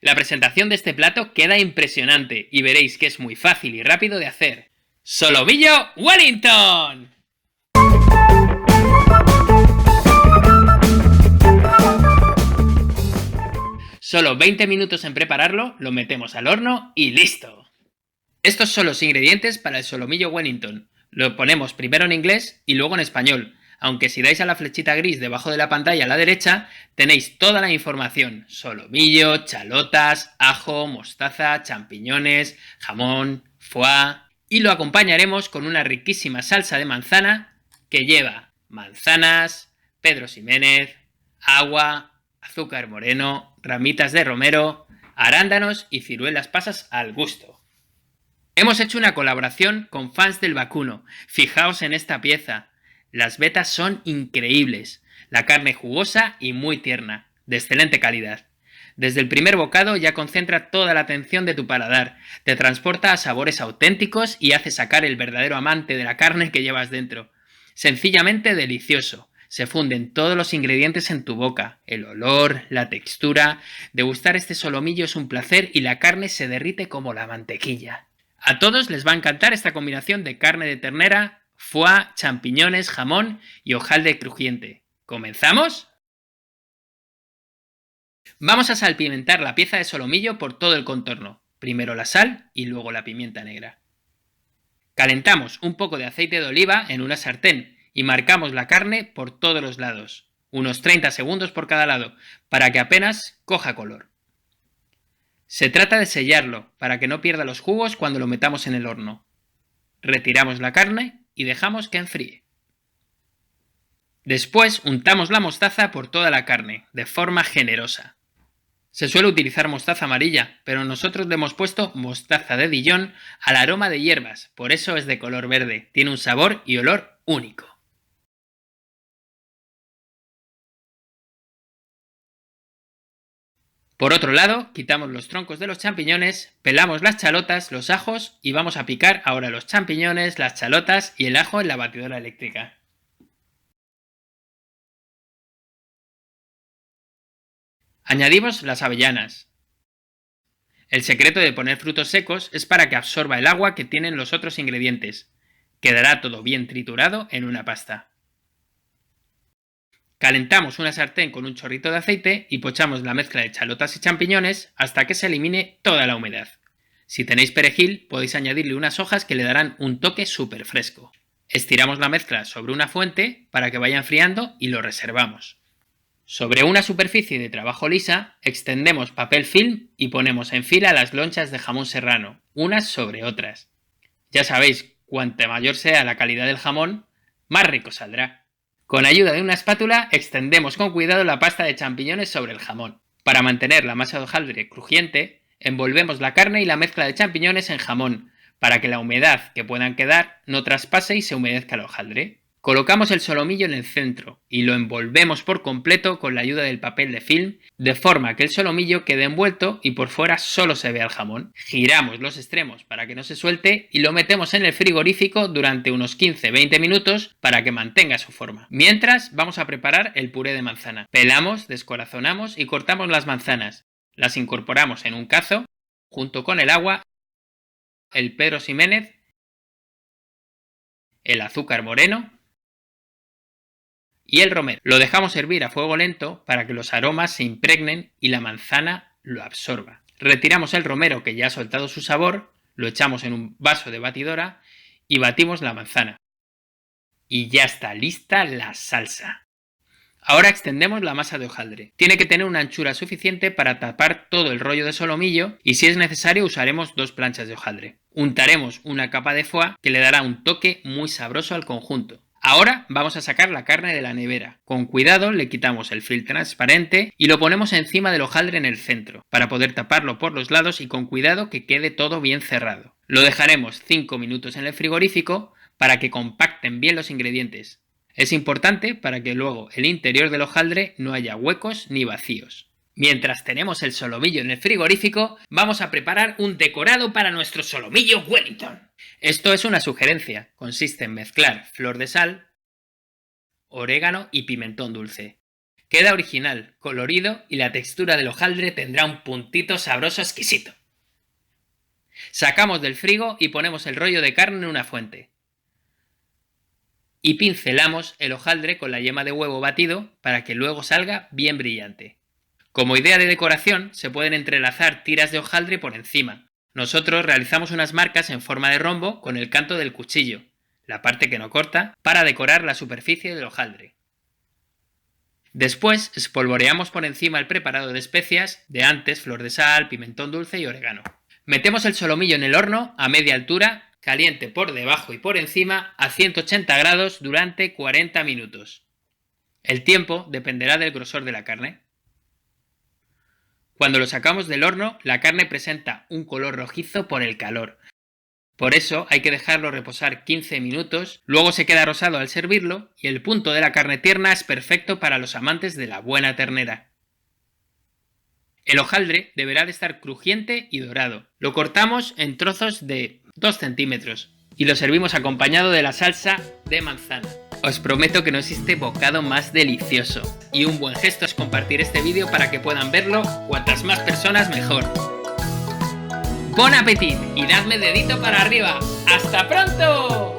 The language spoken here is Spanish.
La presentación de este plato queda impresionante y veréis que es muy fácil y rápido de hacer. ¡Solomillo Wellington! Solo 20 minutos en prepararlo, lo metemos al horno y ¡listo! Estos son los ingredientes para el solomillo Wellington. Lo ponemos primero en inglés y luego en español, aunque si dais a la flechita gris debajo de la pantalla a la derecha, tenéis toda la información: solomillo, chalotas, ajo, mostaza, champiñones, jamón, foie, y lo acompañaremos con una riquísima salsa de manzana que lleva manzanas, Pedro Ximénez, agua, azúcar moreno, ramitas de romero, arándanos y ciruelas pasas al gusto. Hemos hecho una colaboración con fans del vacuno. Fijaos en esta pieza. Las vetas son increíbles, la carne jugosa y muy tierna, de excelente calidad. Desde el primer bocado ya concentra toda la atención de tu paladar, te transporta a sabores auténticos y hace sacar el verdadero amante de la carne que llevas dentro. Sencillamente delicioso. Se funden todos los ingredientes en tu boca, el olor, la textura. Degustar este solomillo es un placer y la carne se derrite como la mantequilla. A todos les va a encantar esta combinación de carne de ternera, foie, champiñones, jamón y hojaldre crujiente. ¿Comenzamos? Vamos a salpimentar la pieza de solomillo por todo el contorno. Primero la sal y luego la pimienta negra. Calentamos un poco de aceite de oliva en una sartén y marcamos la carne por todos los lados, unos 30 segundos por cada lado, para que apenas coja color. Se trata de sellarlo, para que no pierda los jugos cuando lo metamos en el horno. Retiramos la carne y dejamos que enfríe. Después untamos la mostaza por toda la carne, de forma generosa. Se suele utilizar mostaza amarilla, pero nosotros le hemos puesto mostaza de Dijon al aroma de hierbas, por eso es de color verde, tiene un sabor y olor único. Por otro lado, quitamos los troncos de los champiñones, pelamos las chalotas, los ajos y vamos a picar ahora los champiñones, las chalotas y el ajo en la batidora eléctrica. Añadimos las avellanas. El secreto de poner frutos secos es para que absorba el agua que tienen los otros ingredientes. Quedará todo bien triturado en una pasta. Calentamos una sartén con un chorrito de aceite y pochamos la mezcla de chalotas y champiñones hasta que se elimine toda la humedad. Si tenéis perejil, podéis añadirle unas hojas que le darán un toque súper fresco. Estiramos la mezcla sobre una fuente para que vaya enfriando y lo reservamos. Sobre una superficie de trabajo lisa, extendemos papel film y ponemos en fila las lonchas de jamón serrano, unas sobre otras. Ya sabéis, cuanta mayor sea la calidad del jamón, más rico saldrá. Con ayuda de una espátula, extendemos con cuidado la pasta de champiñones sobre el jamón. Para mantener la masa de hojaldre crujiente, envolvemos la carne y la mezcla de champiñones en jamón, para que la humedad que puedan quedar no traspase y se humedezca el hojaldre. Colocamos el solomillo en el centro y lo envolvemos por completo con la ayuda del papel de film, de forma que el solomillo quede envuelto y por fuera solo se vea el jamón. Giramos los extremos para que no se suelte y lo metemos en el frigorífico durante unos 15-20 minutos para que mantenga su forma. Mientras, vamos a preparar el puré de manzana. Pelamos, descorazonamos y cortamos las manzanas. Las incorporamos en un cazo, junto con el agua, el Pedro Ximénez, el azúcar moreno y el romero. Lo dejamos hervir a fuego lento para que los aromas se impregnen y la manzana lo absorba. Retiramos el romero que ya ha soltado su sabor, lo echamos en un vaso de batidora y batimos la manzana. Y ya está lista la salsa. Ahora extendemos la masa de hojaldre. Tiene que tener una anchura suficiente para tapar todo el rollo de solomillo y si es necesario usaremos 2 planchas de hojaldre. Untaremos una capa de foie que le dará un toque muy sabroso al conjunto. Ahora vamos a sacar la carne de la nevera. Con cuidado le quitamos el film transparente y lo ponemos encima del hojaldre en el centro, para poder taparlo por los lados y con cuidado que quede todo bien cerrado. Lo dejaremos 5 minutos en el frigorífico para que compacten bien los ingredientes. Es importante para que luego el interior del hojaldre no haya huecos ni vacíos. Mientras tenemos el solomillo en el frigorífico, vamos a preparar un decorado para nuestro solomillo Wellington. Esto es una sugerencia, consiste en mezclar flor de sal, orégano y pimentón dulce. Queda original, colorido y la textura del hojaldre tendrá un puntito sabroso exquisito. Sacamos del frigo y ponemos el rollo de carne en una fuente. Y pincelamos el hojaldre con la yema de huevo batido para que luego salga bien brillante. Como idea de decoración, se pueden entrelazar tiras de hojaldre por encima. Nosotros realizamos unas marcas en forma de rombo con el canto del cuchillo, la parte que no corta, para decorar la superficie del hojaldre. Después espolvoreamos por encima el preparado de especias de antes, flor de sal, pimentón dulce y orégano. Metemos el solomillo en el horno a media altura, caliente por debajo y por encima a 180 grados durante 40 minutos. El tiempo dependerá del grosor de la carne. Cuando lo sacamos del horno, la carne presenta un color rojizo por el calor. Por eso hay que dejarlo reposar 15 minutos, luego se queda rosado al servirlo y el punto de la carne tierna es perfecto para los amantes de la buena ternera. El hojaldre deberá de estar crujiente y dorado. Lo cortamos en trozos de 2 centímetros y lo servimos acompañado de la salsa de manzana. Os prometo que no existe bocado más delicioso y un buen gesto es compartir este vídeo para que puedan verlo cuantas más personas mejor. ¡Bon appétit! Y dadme dedito para arriba. ¡Hasta pronto!